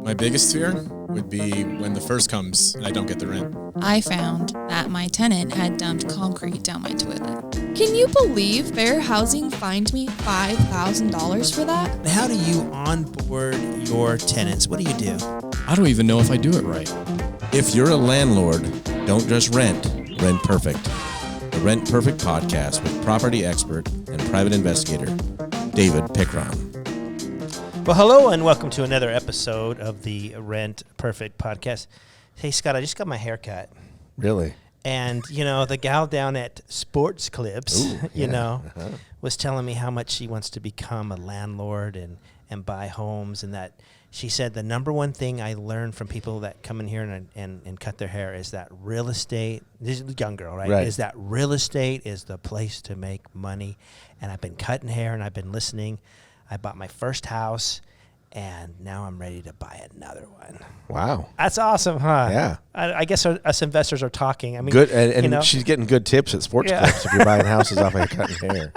My biggest fear would be when the first comes and I don't get the rent. I found that my tenant had dumped concrete down my toilet. Can you believe Fair Housing fined me $5,000 for that? How do you onboard your tenants? What do you do? I don't even know if I do it right. If you're a landlord, don't just rent, rent perfect. The Rent Perfect podcast with property expert and private investigator, David Pickron. Well, hello and welcome to another episode of the Rent Perfect podcast. Hey, Scott, I just got my hair cut. Really? And, the gal down at Sports Clips, was telling me how much she wants to become a landlord and buy homes, and that she said the number one thing I learned from people that come in here and cut their hair is that real estate, this is a young girl, right? Is that real estate is the place to make money. And I've been cutting hair and I've been listening. I bought my first house, and now I'm ready to buy another one. Wow. That's awesome, huh? Yeah. I guess us investors are talking. I mean, good, and she's getting good tips at Sports Clips if you're buying houses off of cutting hair.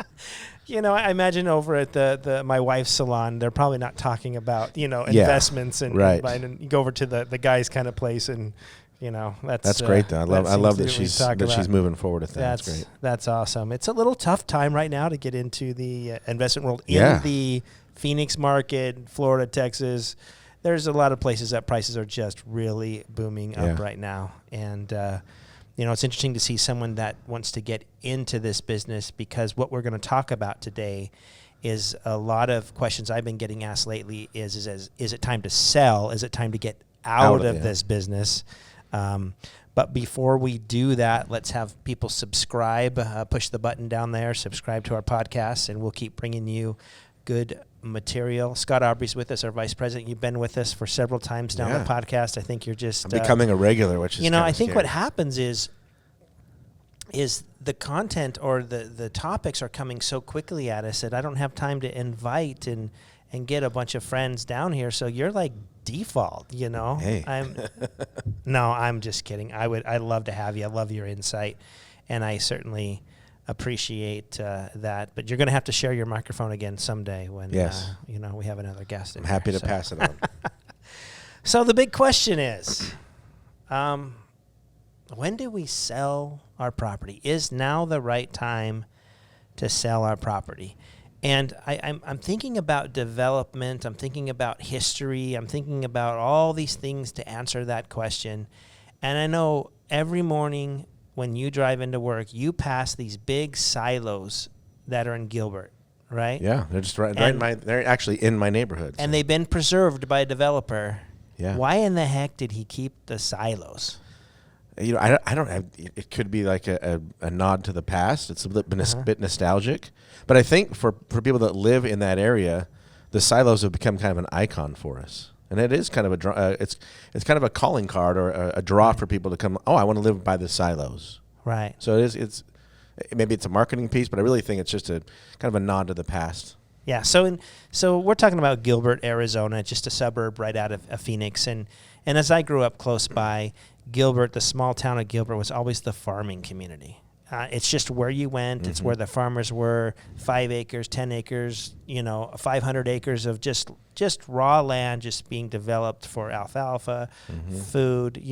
I imagine over at the my wife's salon, they're probably not talking about, investments and buying, and you go over to the guy's kind of place, and that's great though. I love that she's moving forward with that. That's great. That's awesome. It's a little tough time right now to get into the investment world in the Phoenix market, Florida, Texas. There's a lot of places that prices are just really booming up right now, and it's interesting to see someone that wants to get into this business, because what we're going to talk about today is a lot of questions I've been getting asked lately. Is it time to sell? Is it time to get out of this business? But before we do that, let's have people subscribe, push the button down there, subscribe to our podcast, and we'll keep bringing you good material. Scott Aubrey's with us, our vice president. You've been with us for several times now on the podcast. I think you're just I'm becoming a regular, which is I think scary. What happens is the content or the topics are coming so quickly at us that I don't have time to invite and get a bunch of friends down here. So you're like default, Hey. I'm just kidding. I'd love to have you. I love your insight, and I certainly appreciate that. But you're going to have to share your microphone again someday when we have another guest. I'm happy to pass it on. So the big question is, when do we sell our property? Is now the right time to sell our property? And I'm thinking about development. I'm thinking about history. I'm thinking about all these things to answer that question. And I know every morning when you drive into work, you pass these big silos that are in Gilbert, right? Yeah, they're just they're actually in my neighborhood. And they've been preserved by a developer. Yeah. Why in the heck did he keep the silos? I don't have. It could be like a nod to the past. It's a bit nostalgic, but I think for people that live in that area, the silos have become kind of an icon for us, and it is kind of it's kind of a calling card or a draw for people to come. Oh, I want to live by the silos. Right. So it's maybe it's a marketing piece, but I really think it's just a kind of a nod to the past. Yeah. So we're talking about Gilbert, Arizona, just a suburb right out of Phoenix, and as I grew up close by, Gilbert, the small town of Gilbert, was always the farming community. It's just where you went. Mm-hmm. It's where the farmers were. 5 acres, 10 acres, 500 acres of just raw land just being developed for alfalfa, food,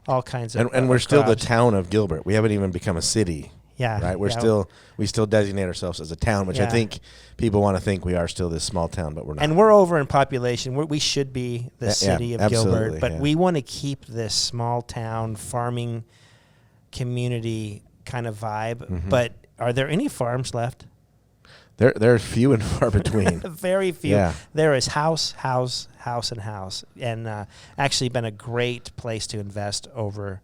all kinds of And we're still the crops. town of Gilbert. We haven't even become a city. Yeah. Right. We still designate ourselves as a town, which I think people want to think we are still this small town, but we're not. And we're over in population. We should be the city of Gilbert, but we want to keep this small town farming community kind of vibe. Mm-hmm. But are there any farms left? There's few and far between. Very few. Yeah. There is house, and house, and actually been a great place to invest over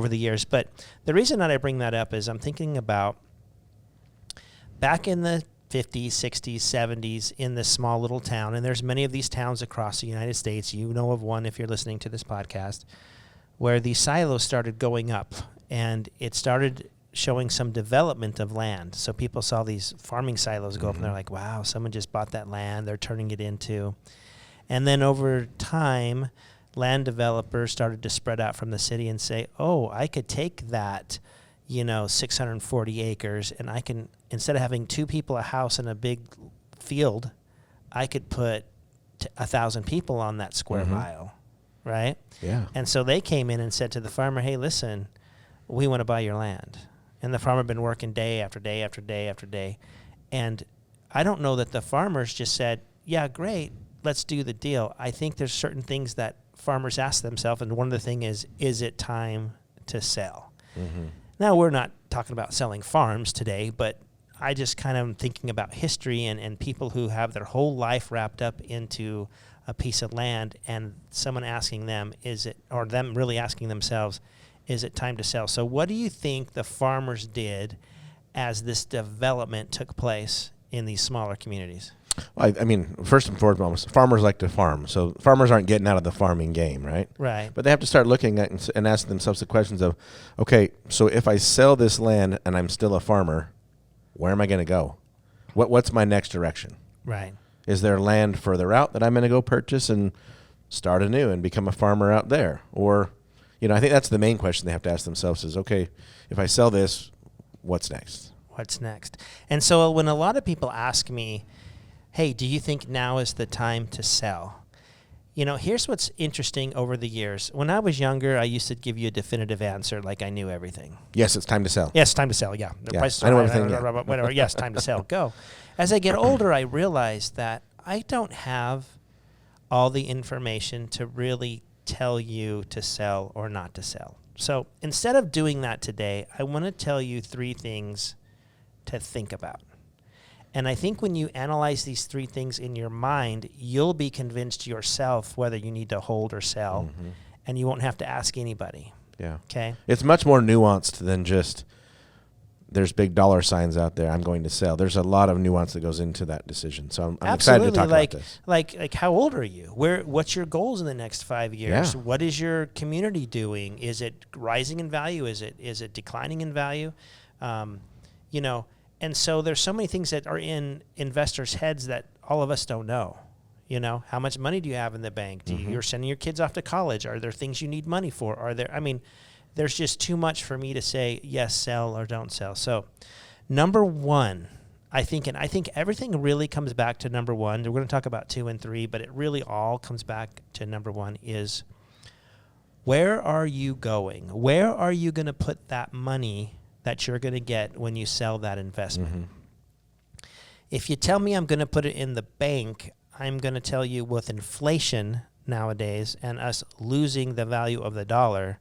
the years. But the reason that I bring that up is I'm thinking about back in the 50s, 60s, 70s in this small little town, and there's many of these towns across the United States. You know of one if you're listening to this podcast, where these silos started going up, and it started showing some development of land. So people saw these farming silos go up, and they're like, wow, someone just bought that land. They're turning it into. And then over time, land developers started to spread out from the city and say, oh, I could take that, 640 acres, and I can, instead of having 2 people, a house, and a big field, I could put 1,000 people on that square mile, right? Yeah. And so they came in and said to the farmer, hey, listen, we want to buy your land. And the farmer had been working day after day after day after day. And I don't know that the farmers just said, yeah, great, let's do the deal. I think there's certain things that farmers ask themselves, and one of the things is it time to sell? Now, we're not talking about selling farms today, but I just kind of am thinking about history and people who have their whole life wrapped up into a piece of land, and someone asking them, or them really asking themselves, is it time to sell? So what do you think the farmers did as this development took place in these smaller communities? Well, I mean, first and foremost, farmers like to farm. So farmers aren't getting out of the farming game, right? Right. But they have to start looking at and asking themselves the questions of, okay, so if I sell this land and I'm still a farmer, where am I going to go? What's my next direction? Right. Is there land further out that I'm going to go purchase and start anew and become a farmer out there? Or, I think that's the main question they have to ask themselves is, okay, if I sell this, what's next? What's next? And so when a lot of people ask me, hey, do you think now is the time to sell? Here's what's interesting over the years. When I was younger, I used to give you a definitive answer like I knew everything. Yes, it's time to sell. Yes, time to sell, yeah. The prices I know are everything. whatever, yes, time to sell, go. As I get older, I realize that I don't have all the information to really tell you to sell or not to sell. So instead of doing that today, I want to tell you 3 things to think about. And I think when you analyze these 3 things in your mind, you'll be convinced yourself whether you need to hold or sell, and you won't have to ask anybody. Yeah. Okay? It's much more nuanced than just there's big dollar signs out there, I'm going to sell. There's a lot of nuance that goes into that decision. So I'm excited to talk about this. Like how old are you? What's your goals in the next 5 years? Yeah. What is your community doing? Is it rising in value? Is it declining in value? And so there's so many things that are in investors' heads that all of us don't know. How much money do you have in the bank? You're sending your kids off to college. Are there things you need money for? There's just too much for me to say, yes, sell or don't sell. So number 1, I think everything really comes back to number 1. We're going to talk about 2 and 3, but it really all comes back to number 1 is, where are you going? Where are you going to put that money that you're going to get when you sell that investment? If you tell me I'm going to put it in the bank, I'm going to tell you with inflation nowadays and us losing the value of the dollar,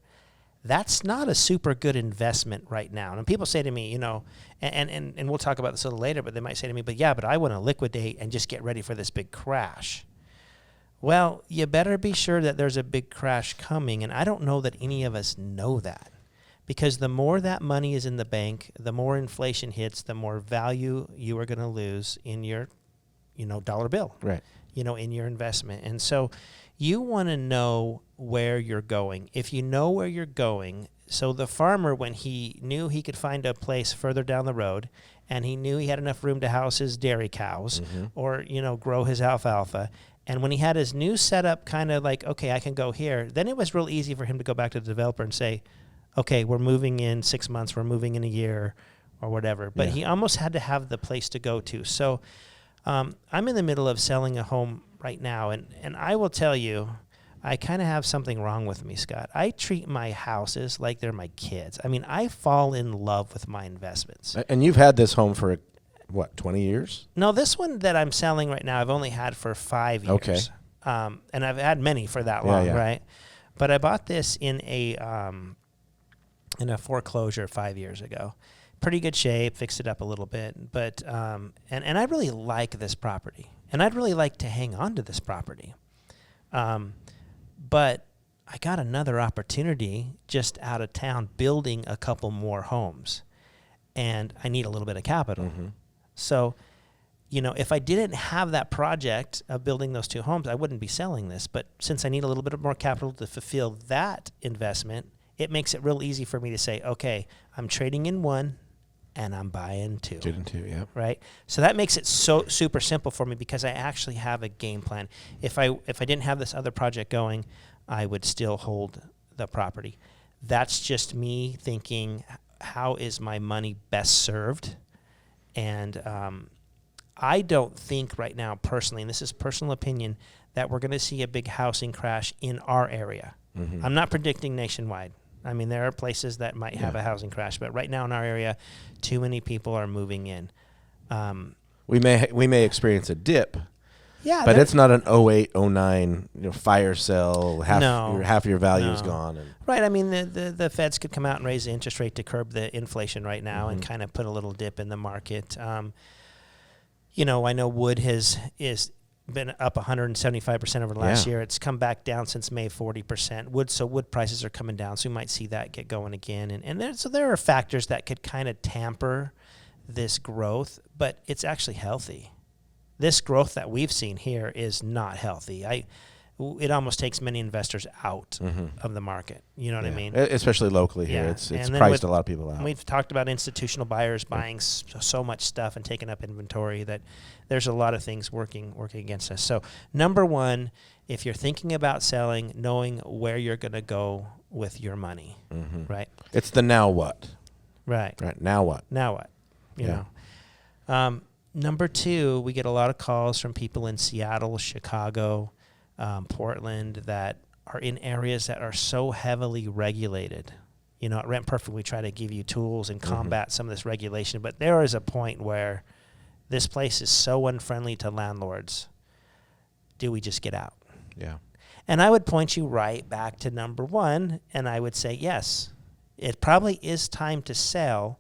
that's not a super good investment right now. And people say to me, and we'll talk about this a little later, but they might say to me, but I want to liquidate and just get ready for this big crash. Well, you better be sure that there's a big crash coming, and I don't know that any of us know that. Because the more that money is in the bank, the more inflation hits, the more value you are going to lose in your, dollar bill. Right. In your investment. And so you want to know where you're going. If you know where you're going, so the farmer, when he knew he could find a place further down the road, and he knew he had enough room to house his dairy cows or, grow his alfalfa, and when he had his new setup kind of like, okay, I can go here, then it was real easy for him to go back to the developer and say, okay, we're moving in 6 months, we're moving in a year, or whatever. But he almost had to have the place to go to. So I'm in the middle of selling a home right now, and I will tell you, I kind of have something wrong with me, Scott. I treat my houses like they're my kids. I fall in love with my investments. And you've had this home for, 20 years? No, this one that I'm selling right now, I've only had for 5 years. Okay. And I've had many for that long, right? But I bought this in a foreclosure 5 years ago. Pretty good shape, fixed it up a little bit, but and I really like this property, and I'd really like to hang on to this property. But I got another opportunity just out of town building a couple more homes, and I need a little bit of capital. So, if I didn't have that project of building those 2 homes, I wouldn't be selling this. But since I need a little bit more capital to fulfill that investment, it makes it real easy for me to say, okay, I'm trading in 1 and I'm buying 2. 2 and 2, yeah. Right? So that makes it so super simple for me because I actually have a game plan. If I didn't have this other project going, I would still hold the property. That's just me thinking, how is my money best served? And I don't think right now, personally, and this is personal opinion, that we're going to see a big housing crash in our area. I'm not predicting nationwide. I mean, there are places that might have a housing crash, but right now in our area, too many people are moving in. We may experience a dip. Yeah, but it's not an 08, 09, fire sale. Half your value is gone. Right. I mean, the Feds could come out and raise the interest rate to curb the inflation right now and kind of put a little dip in the market. I know wood is been up 175% over the last year. It's come back down since May 40%. Wood prices are coming down, so we might see that get going again. And there are factors that could kind of tamper this growth, but it's actually healthy. This growth that we've seen here is not healthy. It almost takes many investors out of the market. You know what I mean? Especially locally here. It's priced a lot of people out. We've talked about institutional buyers buying so much stuff and taking up inventory that there's a lot of things working against us. So number one, if you're thinking about selling, knowing where you're going to go with your money, right? It's the now what. Right. Right. Now what? Now what? You know. Number two, we get a lot of calls from people in Seattle, Chicago, Portland that are in areas that are so heavily regulated. At Rent Perfect, we try to give you tools and combat some of this regulation, but there is a point where this place is so unfriendly to landlords. Do we just get out? Yeah. And I would point you right back to number one, and I would say, yes, it probably is time to sell,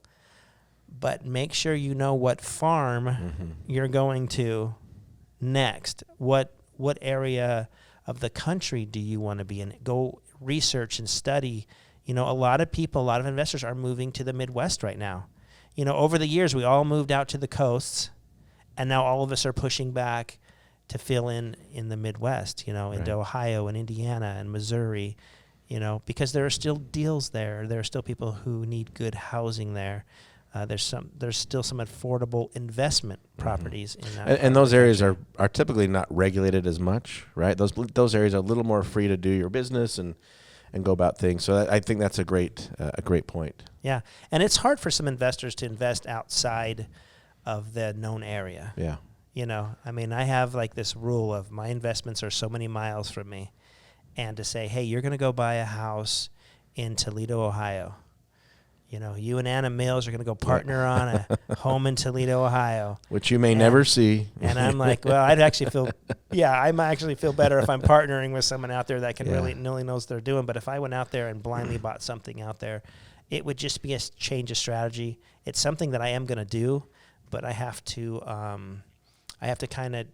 but make sure you know what farm you're going to next. What area of the country do you want to be in? Go research and study. A lot of investors are moving to the Midwest right now. Over the years, we all moved out to the coasts, and now all of us are pushing back to fill in the Midwest, into Ohio and Indiana and Missouri, because there are still deals there. There are still people who need good housing there. There's still some affordable investment properties in that. And those areas are typically not regulated as much, right? Those areas are a little more free to do your business and go about things. So I think that's a great point. Yeah, and it's hard for some investors to invest outside of the known area. Yeah. I have like this rule of my investments are so many miles from me, and to say, hey, you're going to go buy a house in Toledo, Ohio. You and Anna Mills are going to go partner on a home in Toledo, Ohio. Which you may never see. And I'm like, well, I might actually feel better if I'm partnering with someone out there that can really knows what they're doing. But if I went out there and blindly bought something out there, it would just be a change of strategy. It's something that I am going to do, but I have to kind of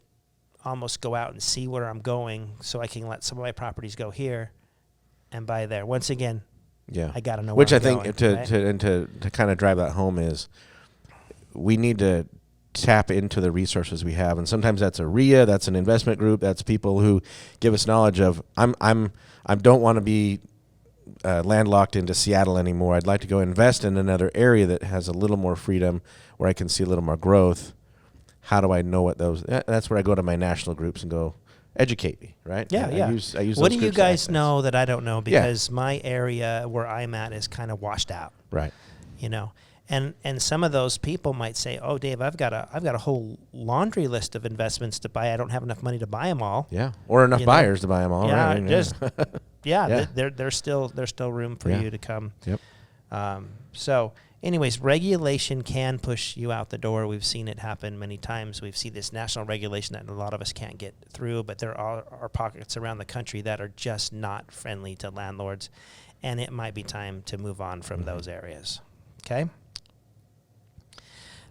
almost go out and see where I'm going so I can let some of my properties go here and buy there. Once again, I got to know which where I I'm think going, to kind of drive that home is we need to tap into the resources we have, and sometimes that's a RIA, that's an investment group, that's people who give us knowledge of I don't want to be landlocked into Seattle anymore. I'd like to go invest in another area that has a little more freedom where I can see a little more growth. How do I know what those? That's where I go to my national groups and go. Educate me, right? Yeah. I use what do you guys know that I don't know? Because my area where I'm at is kind of washed out. Right. And some of those people might say, "Oh, Dave, I've got a whole laundry list of investments to buy. I don't have enough money to buy them all." Yeah. Or enough buyers to buy them all. Yeah. Right? There's still room for you to come. Yep. So. Anyways, regulation can push you out the door. We've seen it happen many times. We've seen this national regulation that a lot of us can't get through, but there are pockets around the country that are just not friendly to landlords, and it might be time to move on from those areas. Okay?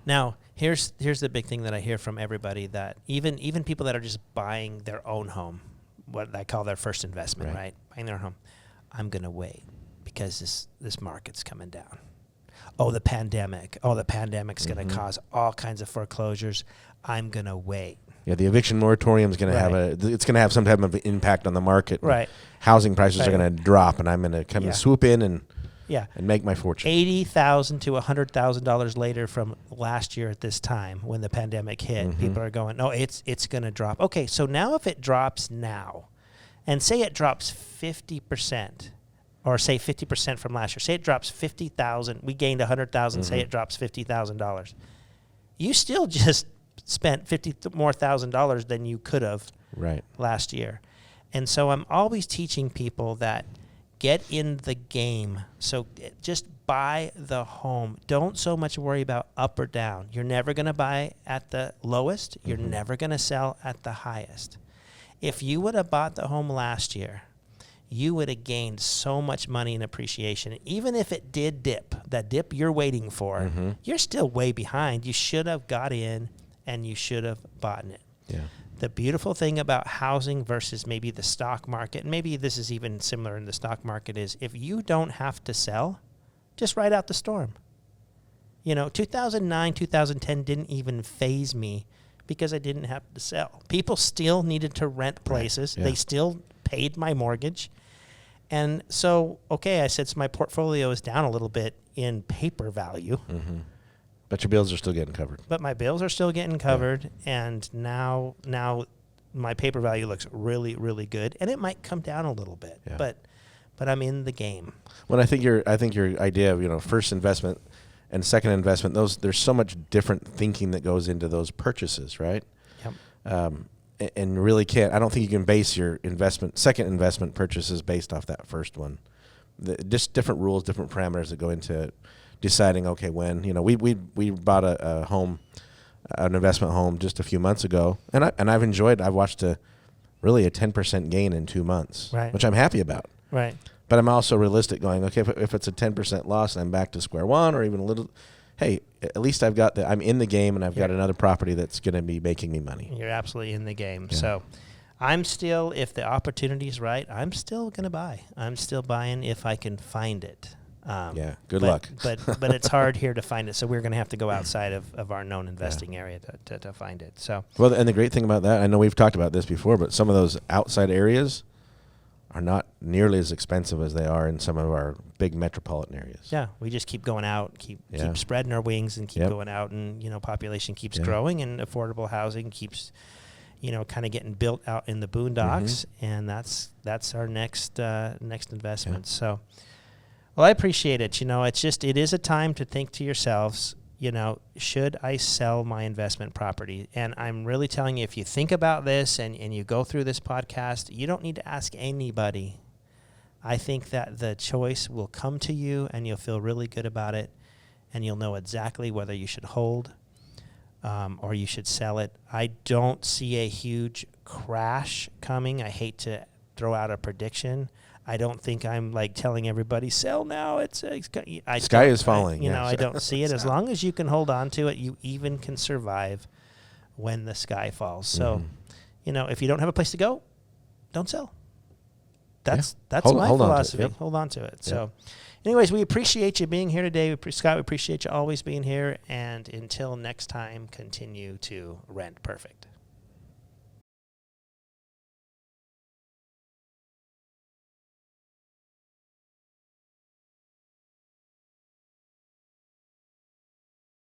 Now, here's the big thing that I hear from everybody, that even people that are just buying their own home, what I call their first investment, right? Buying their own home. I'm going to wait because this market's coming down. The pandemic's going to cause all kinds of foreclosures. I'm going to wait. Yeah, the eviction moratorium is going to it's going to have some type of impact on the market. Right. Housing prices are going to drop, and I'm going to come and swoop in and make my fortune. $80,000 to $100,000 later from last year at this time when the pandemic hit, people are going, no, it's going to drop. Okay, so now if it drops now, and say it drops 50%, or say 50% from last year. Say it drops $50,000. We gained $100,000. Say it drops $50,000. You still just spent $50,000 more than you could have Right. last year. And so I'm always teaching people that get in the game. So just buy the home. Don't so much worry about up or down. You're never going to buy at the lowest. You're never going to sell at the highest. If you would have bought the home last year, you would have gained so much money in appreciation. Even if it did dip, that dip you're waiting for, you're still way behind. You should have got in and you should have bought it. Yeah. The beautiful thing about housing versus maybe the stock market, and maybe this is even similar in the stock market, is if you don't have to sell, just ride out the storm. 2009, 2010 didn't even faze me because I didn't have to sell. People still needed to rent places. Yeah. They still paid my mortgage. And so, okay, I said, so my portfolio is down a little bit in paper value. But your bills are still getting covered. But my bills are still getting covered, and now my paper value looks really, really good, and it might come down a little bit, but I'm in the game. Well, I think your idea of first investment and second investment, there's so much different thinking that goes into those purchases, right? Yep. And really can't. I don't think you can base your second investment purchases based off that first one. Just different rules, different parameters that go into deciding, okay, when, we bought a home, an investment home just a few months ago, and I've watched a 10% gain in 2 months, right, which I'm happy about. Right. But I'm also realistic going, okay, if it's a 10% loss and I'm back to square one or even a little, hey, at least I'm in the game and I've got another property that's going to be making me money. You're absolutely in the game. Yeah. So I'm still, if the opportunity's right, I'm still going to buy. I'm still buying if I can find it. Good luck. but it's hard here to find it, so we're going to have to go outside of our known investing area to find it. So well, and the great thing about that, I know we've talked about this before, but some of those outside areas are not nearly as expensive as they are in some of our big metropolitan areas. yeah, we just keep going out, keep spreading our wings, and keep going out, and population keeps growing, and affordable housing keeps kind of getting built out in the boondocks, and that's our next investment. So. Well, I appreciate it. It is a time to think to yourselves, should I sell my investment property? And I'm really telling you, if you think about this and you go through this podcast, you don't need to ask anybody. I think that the choice will come to you and you'll feel really good about it, and you'll know exactly whether you should hold or you should sell it. I don't see a huge crash coming. I hate to throw out a prediction. I don't think I'm telling everybody sell now. Sky is falling. I don't see it. As long as you can hold on to it, you even can survive when the sky falls. So, if you don't have a place to go, don't sell. That's my philosophy. Hold on to it. Yeah. So, anyways, we appreciate you being here today. Scott, we appreciate you always being here. And until next time, continue to rent perfect.